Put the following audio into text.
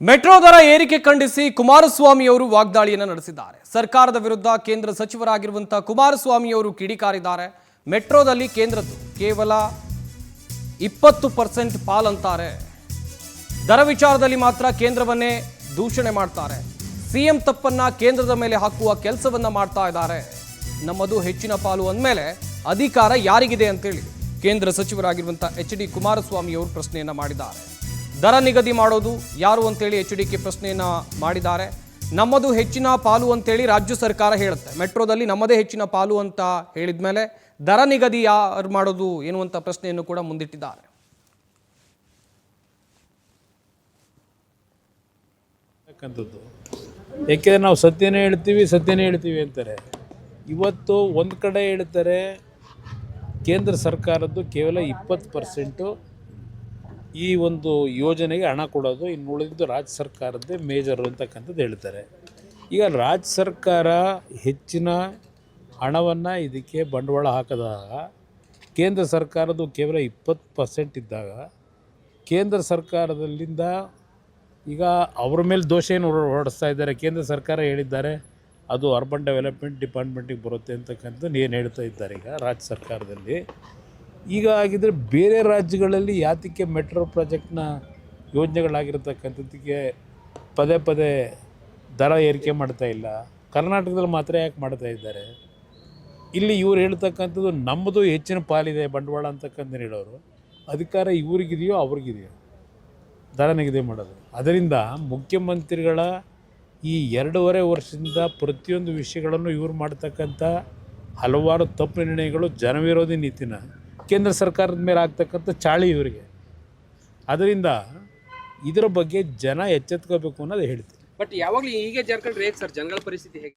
Metro ದರ ಏರಿಕೆ ಖಂಡಿಸಿ ಕುಮಾರಸ್ವಾಮಿ ಅವರು ವಾಗ್ದಾಳಿಯನ್ನು ನಡೆಸಿದ್ದಾರೆ. ಸರ್ಕಾರದ ವಿರುದ್ಧ ಕೇಂದ್ರ ಸಚಿವರಾಗಿರುವಂತಹ ಕುಮಾರಸ್ವಾಮಿ ಅವರು ಕಿಡಿಕಾರಿದ್ದಾರೆ. ಮೆಟ್ರೋದಲ್ಲಿ ಕೇಂದ್ರದ್ದು ಕೇವಲ 20% ಪಾಲಂತಾರೆ. ದರ ವಿಚಾರದಲ್ಲಿ ಮಾತ್ರ ಕೇಂದ್ರವನ್ನೇ ದೂಷಣೆ ಮಾಡ್ತಾರೆ. ಸಿಎಂ ತಪ್ಪನ್ನ ಕೇಂದ್ರದ ಮೇಲೆ ಹಾಕುವ ಕೆಲಸವನ್ನ ಮಾಡ್ತಾ ಇದ್ದಾರೆ. ನಮ್ಮದು ಹೆಚ್ಚಿನ ಪಾಲು ಅಂದಮೇಲೆ ಅಧಿಕಾರ ಯಾರಿಗಿದೆ ಅಂತೇಳಿ ಕೇಂದ್ರ ಸಚಿವರಾಗಿರುವಂತಹ ಎಚ್ ಡಿ ಕುಮಾರಸ್ವಾಮಿ ಅವರು ಪ್ರಶ್ನೆಯನ್ನ ಮಾಡಿದ್ದಾರೆ. ದರ ನಿಗದಿ ಮಾಡೋದು ಯಾರು ಅಂತೇಳಿ ಎಚ್ಡಿಕೆ ಪ್ರಶ್ನೆಯನ್ನ ಮಾಡಿದ್ದಾರೆ. ನಮ್ಮದು ಹೆಚ್ಚಿನ ಪಾಲು ಅಂತೇಳಿ ರಾಜ್ಯ ಸರ್ಕಾರ ಹೇಳುತ್ತೆ. ಮೆಟ್ರೋದಲ್ಲಿ ನಮ್ಮದೇ ಹೆಚ್ಚಿನ ಪಾಲು ಅಂತ ಹೇಳಿದ ಮೇಲೆ ದರ ನಿಗದಿ ಯಾರು ಮಾಡೋದು ಎನ್ನುವಂಥ ಪ್ರಶ್ನೆಯನ್ನು ಕೂಡ ಮುಂದಿಟ್ಟಿದ್ದಾರೆ. ಯಾಕೆಂದರೆ ನಾವು ಸತ್ಯನೇ ಹೇಳ್ತೀವಿ ಅಂತಾರೆ. ಇವತ್ತು ಒಂದು ಕಡೆ ಹೇಳ್ತಾರೆ ಕೇಂದ್ರ ಸರ್ಕಾರದ್ದು ಕೇವಲ 20% ಈ ಒಂದು ಯೋಜನೆಗೆ ಹಣ ಕೊಡೋದು, ಇನ್ನು ಉಳಿದಿದ್ದು ರಾಜ್ಯ ಸರ್ಕಾರದ್ದೇ ಮೇಜರ್ ಅಂತಕ್ಕಂಥದ್ದು ಹೇಳ್ತಾರೆ. ಈಗ ರಾಜ್ಯ ಸರ್ಕಾರ ಹೆಚ್ಚಿನ ಹಣವನ್ನು ಇದಕ್ಕೆ ಬಂಡವಾಳ ಹಾಕಿದಾಗ ಕೇಂದ್ರ ಸರ್ಕಾರದ್ದು ಕೇವಲ 20% ಇದ್ದಾಗ ಕೇಂದ್ರ ಸರ್ಕಾರದಲ್ಲಿಂದ ಈಗ ಅವ್ರ ಮೇಲೆ ದೋಷ ಏನು ಹೊರಡಿಸ್ತಾ ಇದ್ದಾರೆ. ಕೇಂದ್ರ ಸರ್ಕಾರ ಹೇಳಿದ್ದಾರೆ ಅದು ಅರ್ಬನ್ ಡೆವಲಪ್ಮೆಂಟ್ ಡಿಪಾರ್ಟ್ಮೆಂಟಿಗೆ ಬರುತ್ತೆ ಅಂತಕ್ಕಂಥದ್ದು ಏನು ಹೇಳ್ತಾ ಇದ್ದಾರೆ ಈಗ ರಾಜ್ಯ ಸರ್ಕಾರದಲ್ಲಿ. ಈಗ ಆಗಿದ್ದರೆ ಬೇರೆ ರಾಜ್ಯಗಳಲ್ಲಿ ಯಾತಕ್ಕೆ ಮೆಟ್ರೋ ಪ್ರಾಜೆಕ್ಟ್ನ ಯೋಜನೆಗಳಾಗಿರ್ತಕ್ಕಂಥದ್ದಕ್ಕೆ ಪದೇ ಪದೇ ದರ ಏರಿಕೆ ಮಾಡ್ತಾ ಇಲ್ಲ, ಕರ್ನಾಟಕದಲ್ಲಿ ಮಾತ್ರ ಯಾಕೆ ಮಾಡ್ತಾ ಇದ್ದಾರೆ? ಇಲ್ಲಿ ಇವ್ರು ಹೇಳ್ತಕ್ಕಂಥದ್ದು ನಮ್ಮದು ಹೆಚ್ಚಿನ ಪಾಲಿದೆ ಬಂಡವಾಳ ಅಂತಕ್ಕಂಥ ಹೇಳೋರು ಅಧಿಕಾರ ಇವ್ರಿಗಿದೆಯೋ ಅವ್ರಿಗಿದೆಯೋ ದರ ನಿಗದಿ ಮಾಡೋದು. ಅದರಿಂದ ಮುಖ್ಯಮಂತ್ರಿಗಳ ಈ 2.5 ವರ್ಷದಿಂದ ಪ್ರತಿಯೊಂದು ವಿಷಯಗಳನ್ನು ಇವ್ರು ಮಾಡ್ತಕ್ಕಂಥ ಹಲವಾರು ತಪ್ಪು ನಿರ್ಣಯಗಳು ಜನವಿರೋಧಿ ನೀತಿನ ಕೇಂದ್ರ ಸರ್ಕಾರದ ಮೇಲೆ ಆಗ್ತಕ್ಕಂಥ ಚಾಳಿ ಇವರಿಗೆ. ಅದರಿಂದ ಇದರ ಬಗ್ಗೆ ಜನ ಎಚ್ಚೆತ್ಕೋಬೇಕು ಅನ್ನೋದು ಹೇಳ್ತೀನಿ. ಬಟ್ ಯಾವಾಗಲೂ ಹೀಗೆ ಜಾರ್ಖಂಡ್ ರೇಟ್ ಸರ್, ಜನಗಳ ಪರಿಸ್ಥಿತಿ ಹೇಗೆ?